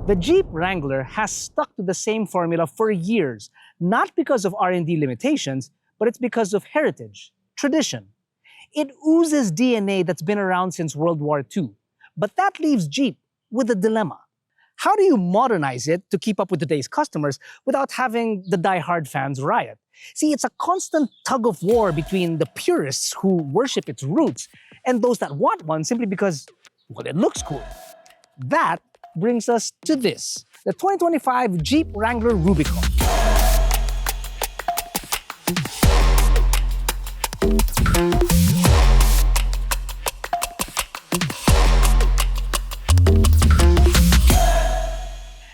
The Jeep Wrangler has stuck to the same formula for years, not because of R&D limitations, but it's because of heritage, tradition. It oozes DNA that's been around since World War II. But that leaves Jeep with a dilemma. How do you modernize it to keep up with today's customers without having the die-hard fans riot? See, it's a constant tug of war between the purists who worship its roots and those that want one simply because, well, it looks cool. That brings us to this, the 2025 Jeep Wrangler Rubicon.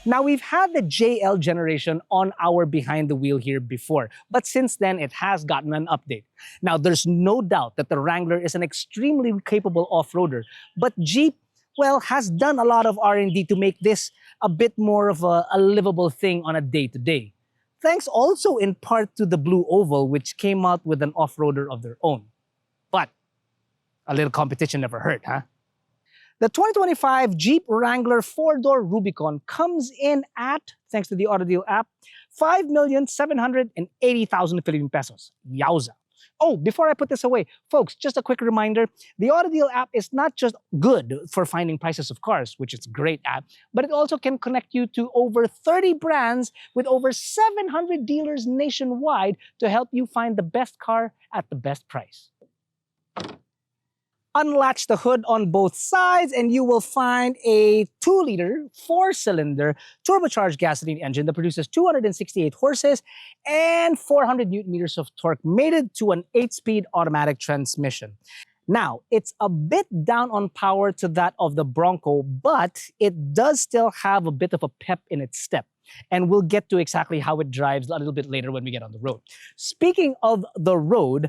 Now, we've had the JL generation on our behind the wheel here before, but since then it has gotten an update. Now, there's no doubt that the Wrangler is an extremely capable off-roader, but Jeep, well, has done a lot of R&D to make this a bit more of a livable thing on a day-to-day. Thanks also in part to the Blue Oval, which came out with an off-roader of their own. But a little competition never hurt, huh? The 2025 Jeep Wrangler 4-door Rubicon comes in at, thanks to the AutoDeal app, 5,780,000 Philippine pesos. Yowza. Oh, before I put this away, folks, just a quick reminder, the AutoDeal app is not just good for finding prices of cars, which it's great at, but it also can connect you to over 30 brands with over 700 dealers nationwide to help you find the best car at the best price. Unlatch the hood on both sides and you will find a 2-liter, 4-cylinder turbocharged gasoline engine that produces 268 horses and 400 newton meters of torque, mated to an 8-speed automatic transmission. Now, it's a bit down on power to that of the Bronco, but it does still have a bit of a pep in its step. And we'll get to exactly how it drives a little bit later when we get on the road. Speaking of the road,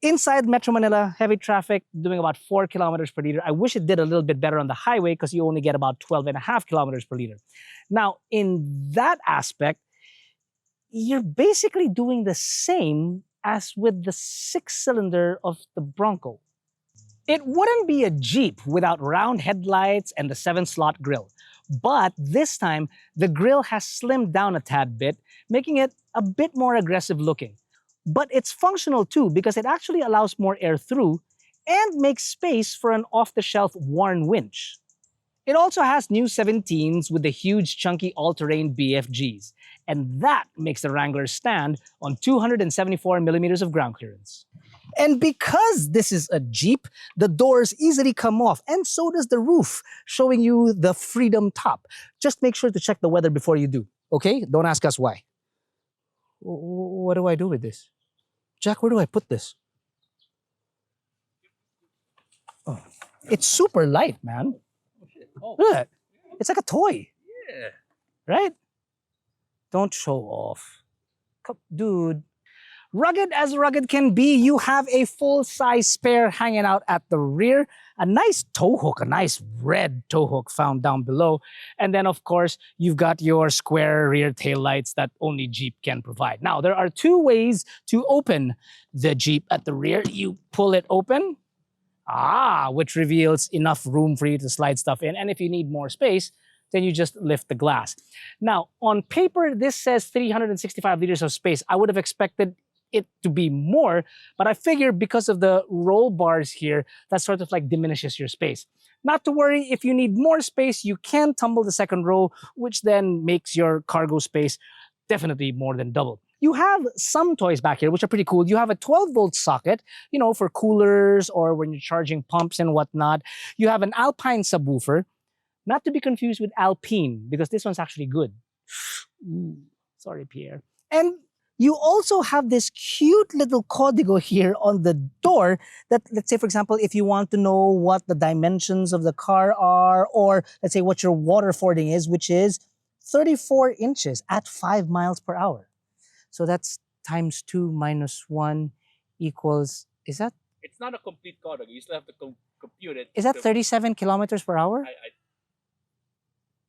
inside Metro Manila, heavy traffic, doing about 4 kilometers per liter. I wish it did a little bit better on the highway because you only get about 12.5 kilometers per liter. Now, in that aspect, you're basically doing the same as with the 6-cylinder of the Bronco. It wouldn't be a Jeep without round headlights and the 7-slot grille. But this time, the grille has slimmed down a tad bit, making it a bit more aggressive looking. But it's functional too because it actually allows more air through and makes space for an off-the-shelf Warn winch. It also has new 17s with the huge chunky all-terrain BFGs, and that makes the Wrangler stand on 274 millimeters of ground clearance. And because this is a Jeep, the doors easily come off, and so does the roof, showing you the Freedom top. Just make sure to check the weather before you do, okay? Don't ask us why. What do I do with this? Jack, where do I put this? Oh, it's super light, man. Oh. Look at that. It's like a toy. Yeah. Right? Don't show off. Dude. Rugged as rugged can be, you have a full-size spare hanging out at the rear, a nice tow hook, a nice red tow hook found down below, and then of course, you've got your square rear taillights that only Jeep can provide. Now, there are 2 ways to open the Jeep at the rear. You pull it open, which reveals enough room for you to slide stuff in, and if you need more space, then you just lift the glass. Now, on paper, this says 365 liters of space. I would have expected it to be more, but I figure because of the roll bars here, that sort of like diminishes your space. Not to worry, if you need more space, you can tumble the second row, which then makes your cargo space definitely more than double. You have some toys back here, which are pretty cool. You have a 12-volt socket, for coolers or when you're charging pumps and whatnot. You have an Alpine subwoofer, not to be confused with Alpine, because this one's actually good. Ooh, sorry, Pierre. And you also have this cute little código here on the door that, let's say, for example, if you want to know what the dimensions of the car are, or let's say what your water fording is, which is 34 inches at 5 miles per hour. So that's times 2 minus 1 equals, is that? It's not a complete código. You still have to compute it. Is that 37 kilometers per hour?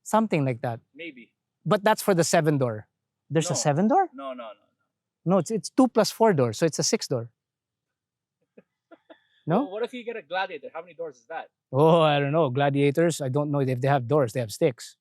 Something like that. Maybe. But that's for the 7-door. There's a 7-door? No. No, it's 2 plus 4 doors, so it's a 6-door. No? Well, what if you get a Gladiator? How many doors is that? Oh, I don't know. Gladiators, I don't know if they have doors. They have sticks.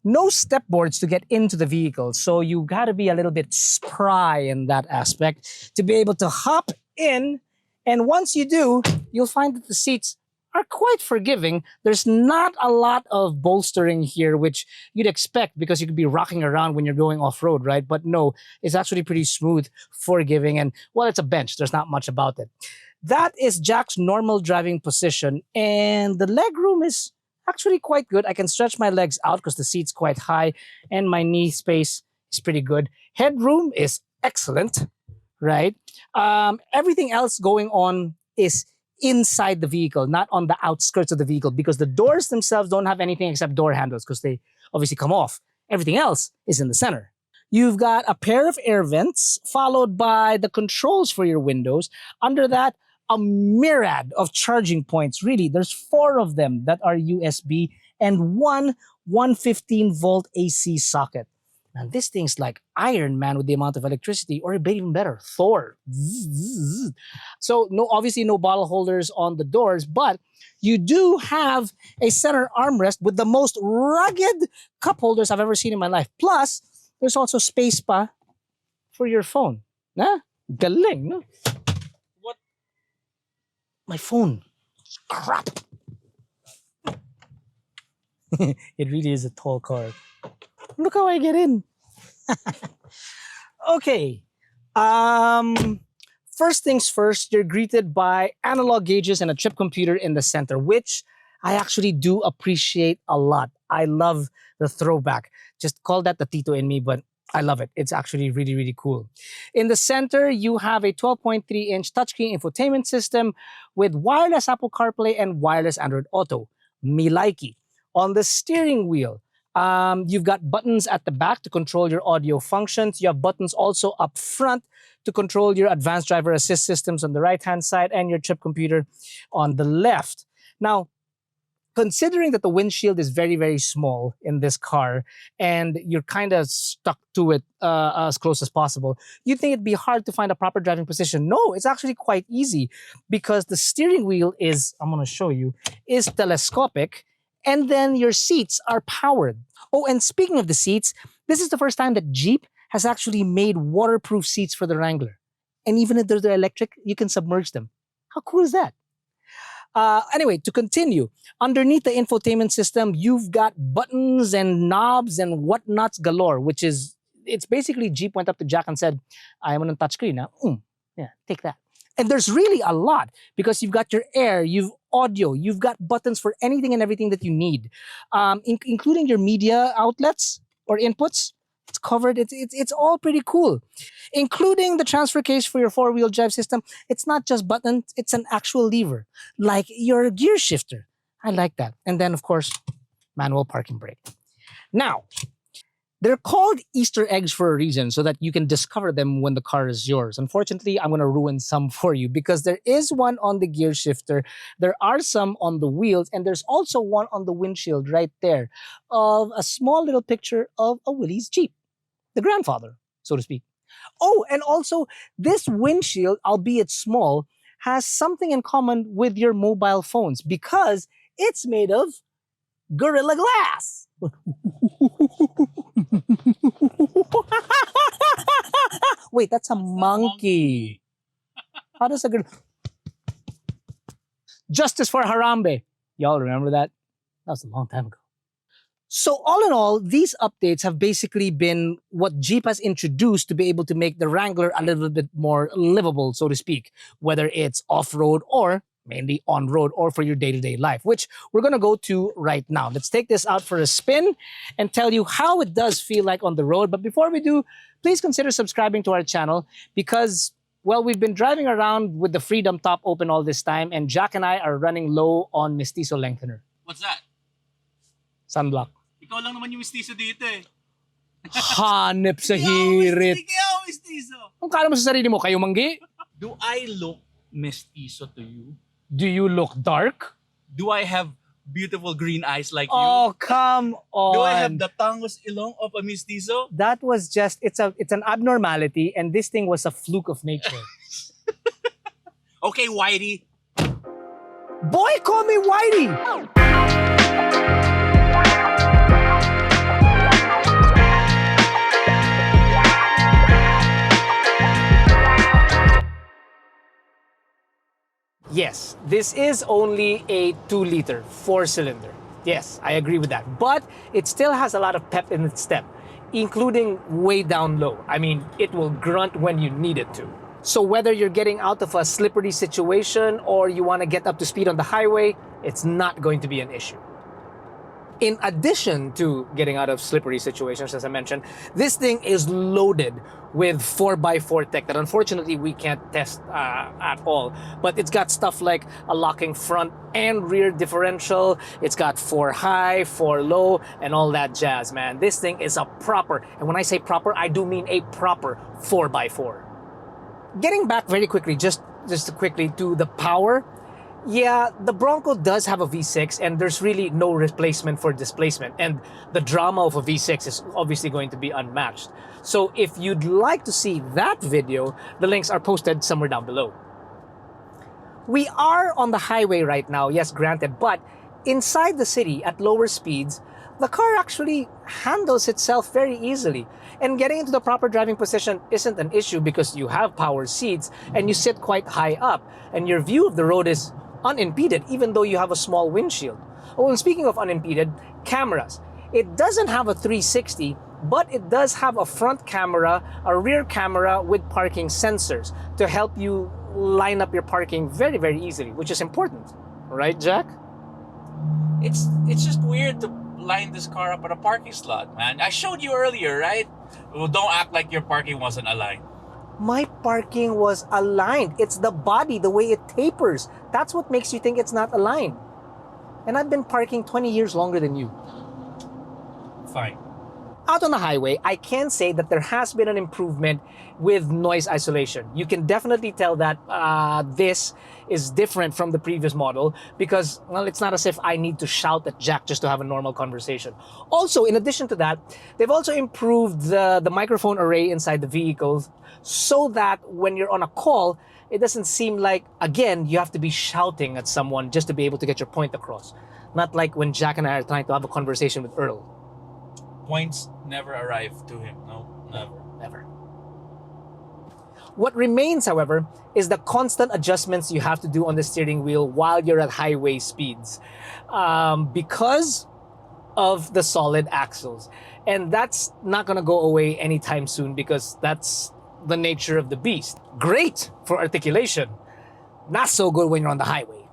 No step boards to get into the vehicle, so you got to be a little bit spry in that aspect to be able to hop in. And once you do, you'll find that the seats are quite forgiving. There's not a lot of bolstering here, which you'd expect because you could be rocking around when you're going off-road, right? But no, it's actually pretty smooth, forgiving, and well, it's a bench. There's not much about it. That is Jack's normal driving position, and the leg room is actually quite good. I can stretch my legs out because the seat's quite high, and my knee space is pretty good. Headroom is excellent, right? Everything else going on is inside the vehicle, not on the outskirts of the vehicle, because the doors themselves don't have anything except door handles because they obviously come off. Everything else is in the center. You've got a pair of air vents followed by the controls for your windows. Under that, a myriad of charging points. Really, there's 4 of them that are USB and one 115-volt AC socket. And this thing's like Iron Man with the amount of electricity, or even better, Thor. So no, obviously no bottle holders on the doors, but you do have a center armrest with the most rugged cup holders I've ever seen in my life. Plus, there's also space pa for your phone. Nah? Galing, no? What? My phone. Crap. It really is a tall car. Look how I get in. Okay. First things first, you're greeted by analog gauges and a chip computer in the center, which I actually do appreciate a lot. I love the throwback. Just call that the Tito in me, but I love it. It's actually really, really cool. In the center, you have a 12.3-inch touchscreen infotainment system with wireless Apple CarPlay and wireless Android Auto. Me likey. On the steering wheel, you've got buttons at the back to control your audio functions. You have buttons also up front to control your advanced driver assist systems on the right-hand side and your chip computer on the left. Now, considering that the windshield is very, very small in this car and you're kind of stuck to it as close as possible, you'd think it'd be hard to find a proper driving position. No, it's actually quite easy because the steering wheel is, I'm going to show you, is telescopic. And then your seats are powered. Oh, and speaking of the seats, this is the first time that Jeep has actually made waterproof seats for the Wrangler. And even if they're electric, you can submerge them. How cool is that? Anyway, to continue, underneath the infotainment system, you've got buttons and knobs and whatnots galore, which is, it's basically Jeep went up to Jack and said, I'm on a touchscreen now. Yeah, take that. And there's really a lot because you've got your air, you've audio, you've got buttons for anything and everything that you need, including your media outlets or inputs. It's covered. It's all pretty cool, including the transfer case for your 4-wheel drive system. It's not just buttons; it's an actual lever, like your gear shifter. I like that. And then, of course, manual parking brake. Now, they're called Easter eggs for a reason so that you can discover them when the car is yours. Unfortunately, I'm going to ruin some for you because there is one on the gear shifter, there are some on the wheels, and there's also one on the windshield right there of a small little picture of a Willie's Jeep, the grandfather, so to speak. Oh, and also this windshield, albeit small, has something in common with your mobile phones because it's made of Gorilla Glass. Wait, that's a monkey. How does a girl... Justice for Harambe. Y'all remember that? That was a long time ago. So all in all, these updates have basically been what Jeep has introduced to be able to make the Wrangler a little bit more livable, so to speak, whether it's off-road or mainly on-road or for your day-to-day life, which we're going to go to right now. Let's take this out for a spin and tell you how it does feel like on the road. But before we do, please consider subscribing to our channel because, well, we've been driving around with the Freedom top open all this time and Jack and I are running low on Mestizo lengthener. What's that? Sunblock. Ikaw lang naman yung mestizo dito eh. Hanip sa hirit. Ikaw, mestizo. Ang kala mo sa sarili mo, kayo manggi? Do I look mestizo to you? Do you look dark? Do I have beautiful green eyes like Oh, you? come on. Do I have the tangos ilong of a mestizo? That was just, it's an abnormality and this thing was a fluke of nature. Okay, Whitey. Boy, call me Whitey! Yes, this is only a 2-liter 4-cylinder. Yes, I agree with that. But it still has a lot of pep in its step, including way down low. I mean, it will grunt when you need it to. So whether you're getting out of a slippery situation or you want to get up to speed on the highway, it's not going to be an issue. In addition to getting out of slippery situations, as I mentioned, this thing is loaded with 4x4 tech that unfortunately we can't test at all. But it's got stuff like a locking front and rear differential. It's got 4 high, 4 low, and all that jazz, man. This thing is a proper, and when I say proper, I do mean a proper 4x4. Getting back very quickly, just quickly to the power. Yeah, the Bronco does have a V6 and there's really no replacement for displacement. And the drama of a V6 is obviously going to be unmatched. So if you'd like to see that video, the links are posted somewhere down below. We are on the highway right now, yes, granted, but inside the city at lower speeds, the car actually handles itself very easily. And getting into the proper driving position isn't an issue because you have power seats and you sit quite high up and your view of the road is unimpeded, even though you have a small windshield. Oh, and speaking of unimpeded, cameras. It doesn't have a 360, but it does have a front camera, a rear camera with parking sensors to help you line up your parking very, very easily, which is important. Right, Jack? It's just weird to line this car up at a parking slot, man. I showed you earlier, right? Well, don't act like your parking wasn't aligned. My parking was aligned. It's the body, the way it tapers. That's what makes you think it's not aligned. And I've been parking 20 years longer than you. Fine. Out on the highway, I can say that there has been an improvement with noise isolation. You can definitely tell that this is different from the previous model because, well, it's not as if I need to shout at Jack just to have a normal conversation. Also, in addition to that, they've also improved the microphone array inside the vehicles so that when you're on a call, it doesn't seem like, again, you have to be shouting at someone just to be able to get your point across. Not like when Jack and I are trying to have a conversation with Earl. Points never arrive to him. No, never. Never. What remains, however, is the constant adjustments you have to do on the steering wheel while you're at highway speeds because of the solid axles. And that's not going to go away anytime soon because that's the nature of the beast. Great for articulation. Not so good when you're on the highway.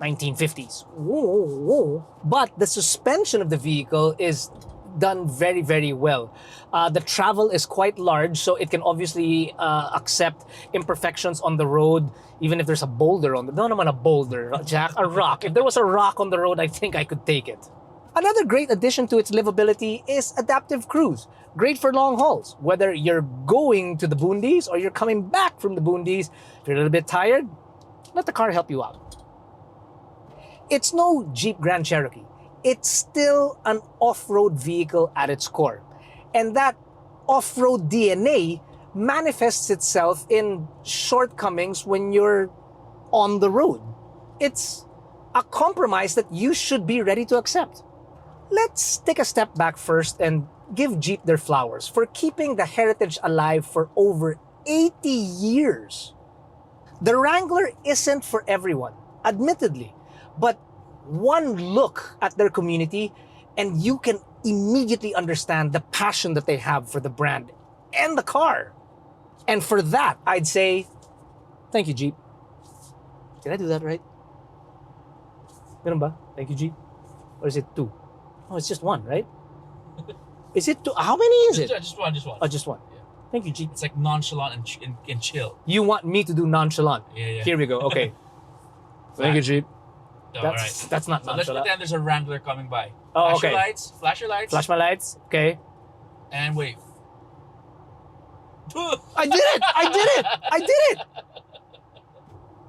1950s. Whoa. But the suspension of the vehicle is done very, very well. The travel is quite large, so it can obviously accept imperfections on the road, even if there's a boulder on the... No, naman a boulder, Jack, a rock. If there was a rock on the road, I think I could take it. Another great addition to its livability is adaptive cruise. Great for long hauls. Whether you're going to the boondies or you're coming back from the boondies, if you're a little bit tired, let the car help you out. It's no Jeep Grand Cherokee. It's still an off-road vehicle at its core. And that off-road DNA manifests itself in shortcomings when you're on the road. It's a compromise that you should be ready to accept. Let's take a step back first and give Jeep their flowers for keeping the heritage alive for over 80 years. The Wrangler isn't for everyone, admittedly, but one look at their community and you can immediately understand the passion that they have for the brand and the car. And for that, I'd say, thank you, Jeep. Did I do that right? Ganun ba? Thank you, Jeep. Or is it 2? Oh, it's just 1, right? Is it 2? How many is it? Just one. Oh, just 1. Yeah. Thank you, Jeep. It's like nonchalant and chill. You want me to do nonchalant? Yeah. Here we go. Okay. Thank you, Jeep. All right. That's not So let's nonchalant. pretend there's a Wrangler coming by. Oh, Flash okay. your lights. Flash your lights. Flash my lights. Okay. And wave. I did it! I did it!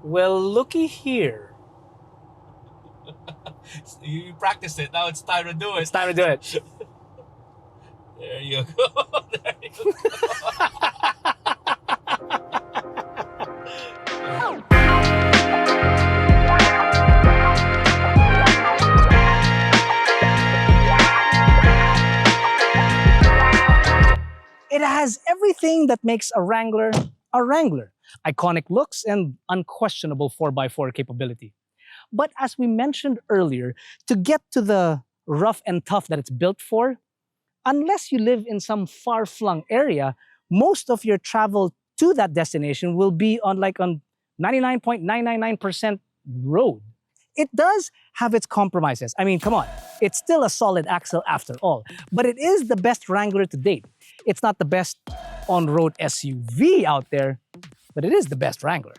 Well, looky here. You practiced it. Now it's time to do it. It's time to do it. There you go. There you go. It has everything that makes a Wrangler a Wrangler. iconic looks, and unquestionable 4x4 capability. But as we mentioned earlier, to get to the rough and tough that it's built for, unless you live in some far-flung area, most of your travel to that destination will be on 99.999% road. It does have its compromises. I mean, come on. It's still a solid axle after all. But it is the best Wrangler to date. It's not the best on-road SUV out there, but it is the best Wrangler.